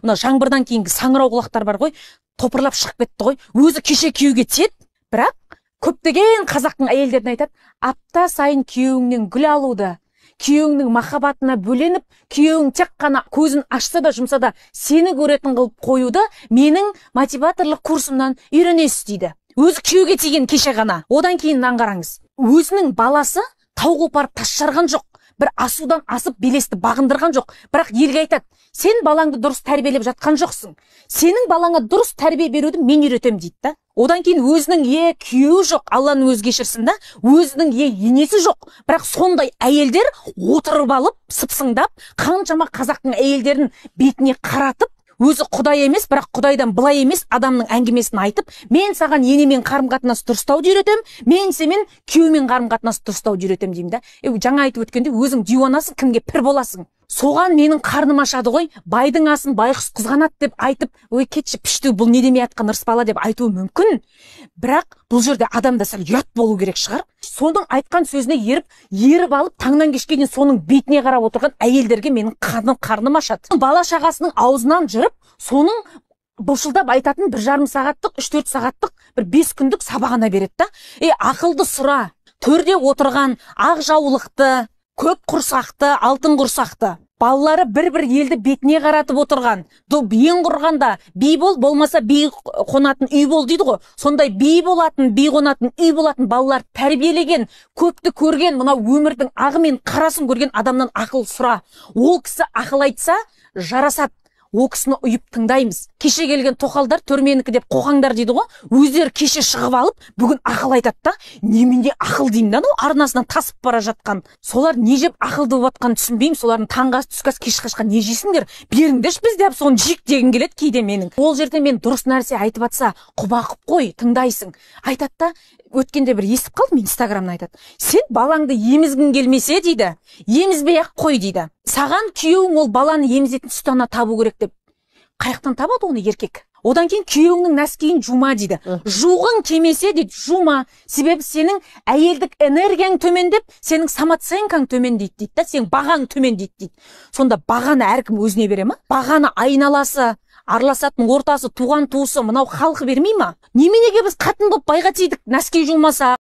мына жаңбырдан кейінгі саңырау құлақтар бар ғой, топырлап шығып кетті ғой. Өзі кеше күйеуге тиеді, бірақ көптеген қазақтың әйелдеріне айтады, апта сайын күйеуіңнен гүл алуды, күйеуіңнің махаббатына бөленіп, күйеуің тек қана көзін ашса да жұмса да сені көретін қылып қоюды менің мотиваторлық курсымнан үйренесіз дейді. Өзі күйеуге тиген кеше ғана. Одан кейін қараңыз. Өзінің баласы тау қопарып тас жарған жоқ. Бір асудан асып белесті бағындырған жоқ. Бірақ елге айтады, сен балаңды дұрыс тәрбиелеп жатқан жоқсың. Сенің балаңа дұрыс тәрбие беруді мен үйретем дейді да. Одан кейін өзінің күйеуі жоқ, Алланың өзі кешірсін да, өзінің енесі жоқ. Бірақ сондай әйелдер отырып алып, сыпсыңдап, қаншама қазақтың әйелдерін бетіне қаратып, өзі Құдай емес, бірақ Құдайдан былай емес адамның әңгімесін айтып, мен саған енемен қарым-қатынас дұрыстауды үйретем, мен семен күйеумен қарым-қатынас дұрыстауды үйретем деймін да. Жаңа айтып өткенде өзің диванасың, кімге пір боласың. Соған менің қарным ашады ғой, байдың асын байқұс қызғанады деп айтып, ой кетші пішту, бұл не демей атқан ырыс бала деп айтуы мүмкін. Бірақ бұл жерде адамда сәл ұят болу керек шығар. Соның айтқан сөзіне еріп алып, таңнан кешке дейін соның бетіне қарап отырған әйелдерге менің қарным ашады. Бала шағасының аузынан жырып, соның бұлшылдап айтатын 1,5 сағаттық, 3-4 сағаттық, бір 5 күндік сабағына береді да. Ақылды сұра, төрде отырған ақ жаулықты, көк құрсақты, алтын құрсақты, балалары бір елді бетіне қаратып отырған, ең құрғанда би бол, болмаса би қонатын үй бол дейді ғой. Сондай би болатын, би қонатын үй болатын балалар тәрбиелеген, көпті көрген, мынау өмірдің ағы мен қарасын көрген адамнан ақыл сұра. Ол кісі ақыл айтса, жарасады. Ол кісіні ұйып тыңдаймыз. Кеше келген тоқалдар төрменікі деп қоқаңдар дейді ғой. Өздері кеше шығып алып, бүгін ақыл айтады да. Неменде ақыл деймін да, арнасынан тасып бара жатқан. Солар не жеп ақылды болып жатқанын түсінбеймін. Солардың таңғы ас, түскі ас, кешкі асқа не жейсіңдер? Беріңдерші біз деп соны жейік дегім келеді кейде менің. Ол жерде мен дұрыс нәрсе айтып жатса, құба-құп қой, тыңдайсың. Айтады да, өткенде бір естіп қалдым, Инстаграмнан айтады. Сен балаңды емізгің келмесе дейді, емізбей ақ қой дейді. Саған күйеуің ол баланы емізетін сүт ана табу керек деп. Қаяқтан табады оны еркек? Одан кейін күйеуіңнің нәскиін жума дейді. Жуғың келмесе дейді, жума. Себебі сенің әйелдік энергияң төмендеп, сенің самооценкаң төмендейді дейді, сенің бағаң төмендейді дейді. Сонда бағаны әркім өзіне бере ма? Бағаны айналасы, араласатын ортасы, туған туысы, мынау халқы бермей ма? Неменеге біз қатын болып байға тидік, нәски жумаса?